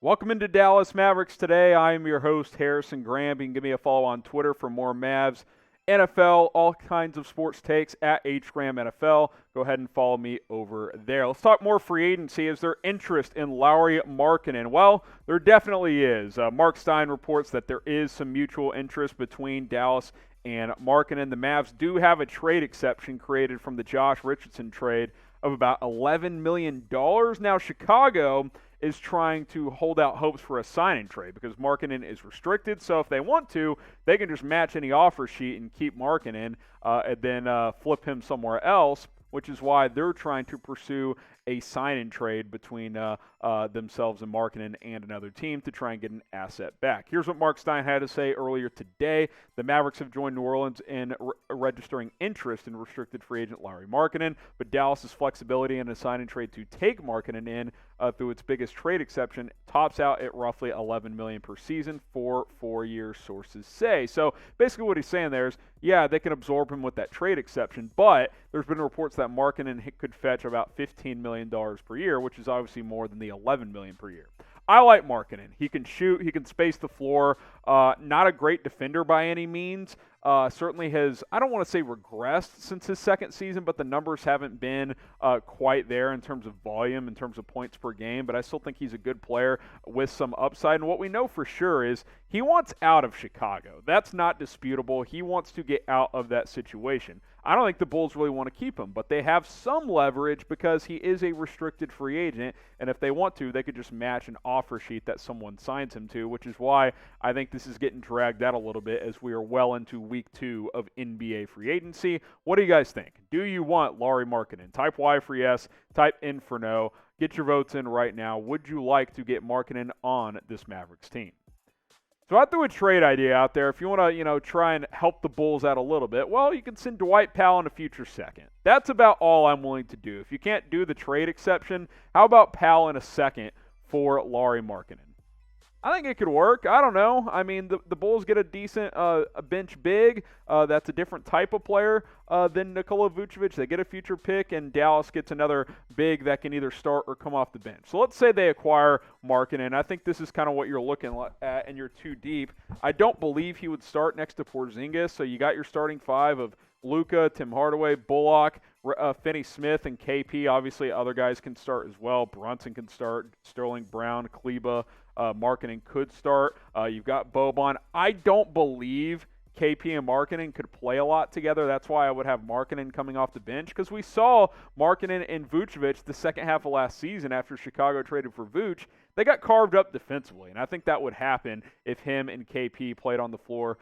Welcome into Dallas Mavericks Today. I am your host, Harrison Graham. You can give me a follow on Twitter for more Mavs, NFL, all kinds of sports takes at HGramNFL. Go ahead and follow me over there. Let's talk more free agency. Is there interest in Lauri Markkanen? Well, there definitely is. Marc Stein reports that there is some mutual interest between Dallas and Markkanen. The Mavs do have a trade exception created from the Josh Richardson trade of about $11 million. Now, Chicago is trying to hold out hopes for a sign-and trade because Markkanen is restricted. So if they want to, they can just match any offer sheet and keep Markkanen and then flip him somewhere else, which is why they're trying to pursue a sign-and trade between themselves and Markkanen and another team to try and get an asset back. Here's what Marc Stein had to say earlier today. The Mavericks have joined New Orleans in registering interest in restricted free agent Lauri Markkanen, but Dallas's flexibility in a sign-and trade to take Markkanen in through its biggest trade exception tops out at roughly $11 million per season for 4 years, sources say. So basically what he's saying there is, yeah, they can absorb him with that trade exception, but there's been reports that Markkanen could fetch about $15 million per year, which is obviously more than the $11 million per year. I like Markkanen. He can shoot. He can space the floor. Not a great defender by any means. Certainly has, I don't want to say regressed since his second season, but the numbers haven't been quite there in terms of volume, in terms of points per game. But I still think he's a good player with some upside. And what we know for sure is he wants out of Chicago. That's not disputable. He wants to get out of that situation. I don't think the Bulls really want to keep him, but they have some leverage because he is a restricted free agent, and if they want to, they could just match an offer sheet that someone signs him to, which is why I think this is getting dragged out a little bit as we are well into week 2 of NBA free agency. What do you guys think? Do you want Lauri Markkanen? Type Y for yes, type in for no. Get your votes in right now. Would you like to get Markkanen on this Mavericks team? So I threw a trade idea out there. If you want to, try and help the Bulls out a little bit, well, you can send Dwight Powell in a future second. That's about all I'm willing to do. If you can't do the trade exception, how about Powell in a second for Lauri Markkanen? I think it could work. I don't know. I mean, the Bulls get a decent a bench big. That's a different type of player than Nikola Vucevic. They get a future pick, and Dallas gets another big that can either start or come off the bench. So let's say they acquire Markkanen. I think this is kind of what you're looking at, and you're too deep. I don't believe he would start next to Porzingis. So you got your starting five of Luka, Tim Hardaway, Bullock, Finney Smith, and KP. Obviously, other guys can start as well. Brunson can start. Sterling Brown, Kleba, Markkanen could start. You've got Boban. I don't believe KP and Markkanen could play a lot together. That's why I would have Markkanen coming off the bench, because we saw Markkanen and Vucevic the second half of last season after Chicago traded for Vuce. They got carved up defensively, and I think that would happen if him and KP played on the floor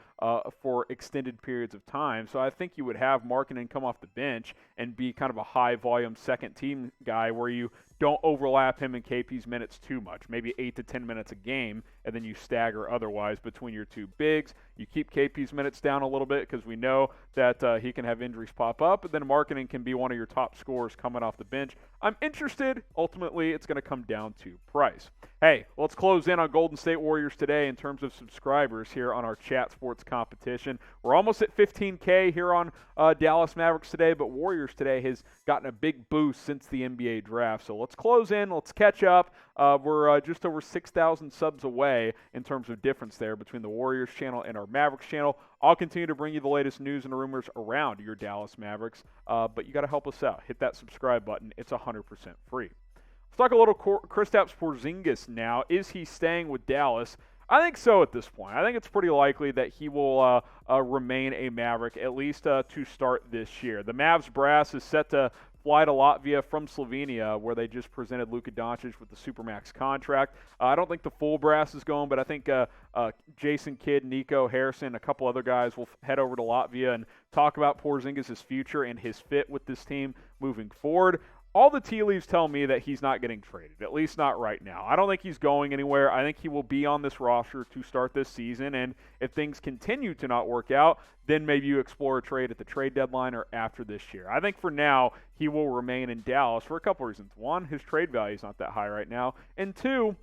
for extended periods of time. So I think you would have Markkanen come off the bench and be kind of a high-volume second-team guy where you don't overlap him and KP's minutes too much, maybe 8 to 10 minutes a game, and then you stagger otherwise between your two bigs. You keep KP's minutes down a little bit because we know that he can have injuries pop up, but then Markkanen can be one of your top scorers coming off the bench. I'm interested. Ultimately, it's going to come down to price. Hey, let's close in on Golden State Warriors today in terms of subscribers here on our Chat Sports competition. We're almost at 15K here on Dallas Mavericks Today, but Warriors Today has gotten a big boost since the NBA draft. So let's close in. Let's catch up. We're just over 6,000 subs away in terms of difference there between the Warriors channel and our Mavericks channel. I'll continue to bring you the latest news and rumors around your Dallas Mavericks, but you got to help us out. Hit that subscribe button. It's 100% free. Let's talk a little Kristaps Porzingis now. Is he staying with Dallas? I think so at this point. I think it's pretty likely that he will remain a Maverick, at least to start this year. The Mavs brass is set to fly to Latvia from Slovenia, where they just presented Luka Doncic with the supermax contract. I don't think the full brass is going, but I think Jason Kidd, Nico Harrison, a couple other guys will head over to Latvia and talk about Porzingis' future and his fit with this team moving forward. All the tea leaves tell me that he's not getting traded, at least not right now. I don't think he's going anywhere. I think he will be on this roster to start this season, and if things continue to not work out, then maybe you explore a trade at the trade deadline or after this year. I think for now, he will remain in Dallas for a couple reasons. One, his trade value is not that high right now, and two,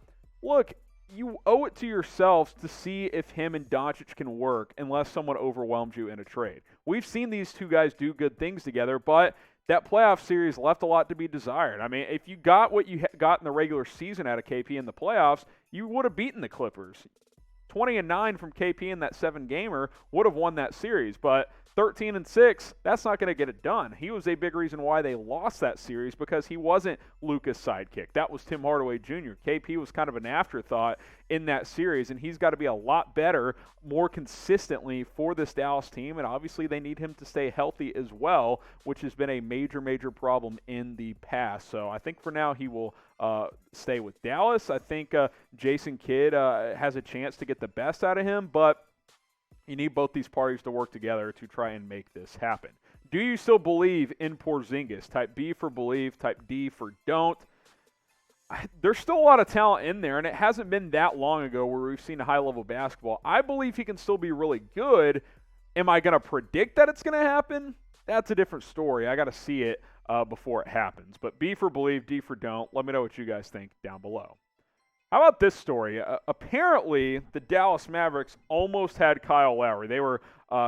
look, you owe it to yourselves to see if him and Doncic can work unless someone overwhelms you in a trade. We've seen these two guys do good things together, but that playoff series left a lot to be desired. I mean, if you got what you got in the regular season out of KP in the playoffs, you would have beaten the Clippers. 20-9 from KP in that 7-gamer would have won that series, but 13-6, that's not going to get it done. He was a big reason why they lost that series because he wasn't Luka's sidekick. That was Tim Hardaway Jr. KP was kind of an afterthought in that series, and he's got to be a lot better more consistently for this Dallas team, and obviously they need him to stay healthy as well, which has been a major, major problem in the past. So I think for now he will stay with Dallas. I think Jason Kidd has a chance to get the best out of him, but you need both these parties to work together to try and make this happen. Do you still believe in Porzingis? Type B for believe, type D for don't. There's still a lot of talent in there, and it hasn't been that long ago where we've seen high-level basketball. I believe he can still be really good. Am I going to predict that it's going to happen? That's a different story. I got to see it before it happens. But B for believe, D for don't. Let me know what you guys think down below. How about this story? Apparently, the Dallas Mavericks almost had Kyle Lowry. They were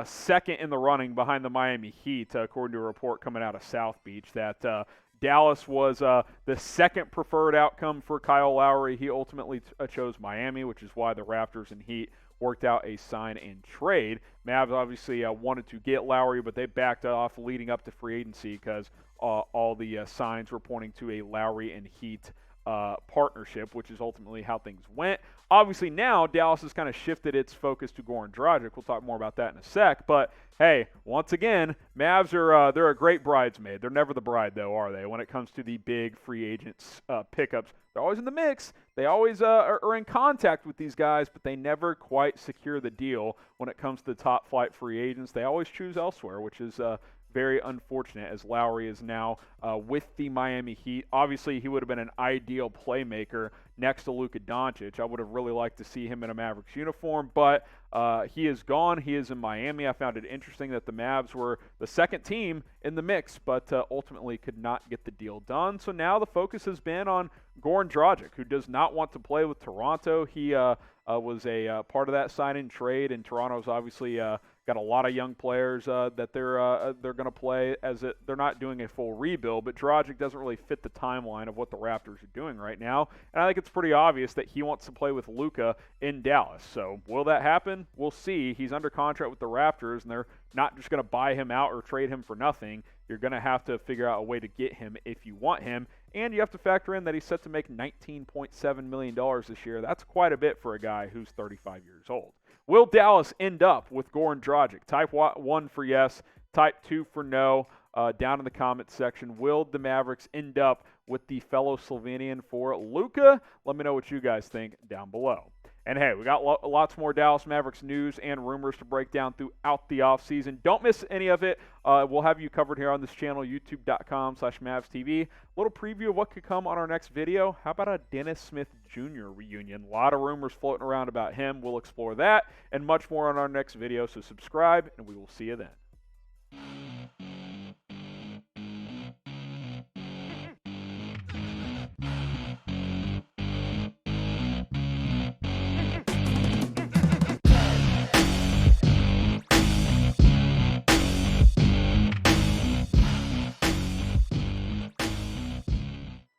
second in the running behind the Miami Heat, according to a report coming out of South Beach, that Dallas was the second preferred outcome for Kyle Lowry. He ultimately chose Miami, which is why the Raptors and Heat worked out a sign and trade. Mavs obviously wanted to get Lowry, but they backed off leading up to free agency because all the signs were pointing to a Lowry and Heat partnership, which is ultimately how things went. Obviously now Dallas has kind of shifted its focus to Goran Dragic. We'll talk more about that in a sec. But hey, once again, Mavs are they're a great bridesmaid. They're never the bride though, are they? When it comes to the big free agents pickups, they're always in the mix. They always are in contact with these guys, but they never quite secure the deal. When it comes to the top flight free agents, they always choose elsewhere, which is very unfortunate, as Lowry is now with the Miami Heat. Obviously, he would have been an ideal playmaker next to Luka Doncic. I would have really liked to see him in a Mavericks uniform, but he is gone. He is in Miami. I found it interesting that the Mavs were the second team in the mix, but ultimately could not get the deal done. So now the focus has been on Goran Dragic, who does not want to play with Toronto. He was a part of that sign-in trade, and Toronto's obviously got a lot of young players that they're going to play they're not doing a full rebuild, but Dragic doesn't really fit the timeline of what the Raptors are doing right now, and I think it's pretty obvious that he wants to play with Luka in Dallas. So will that happen? We'll see. He's under contract with the Raptors, and they're not just going to buy him out or trade him for nothing. You're going to have to figure out a way to get him if you want him, and you have to factor in that he's set to make $19.7 million this year. That's quite a bit for a guy who's 35 years old. Will Dallas end up with Goran Dragic? Type 1 for yes, type 2 for no. Down in the comments section, will the Mavericks end up with the fellow Slovenian for Luka? Let me know what you guys think down below. And hey, we got lots more Dallas Mavericks news and rumors to break down throughout the offseason. Don't miss any of it. We'll have you covered here on this channel, youtube.com/MavsTV. A little preview of what could come on our next video. How about a Dennis Smith Jr. reunion? A lot of rumors floating around about him. We'll explore that and much more on our next video. So subscribe, and we will see you then.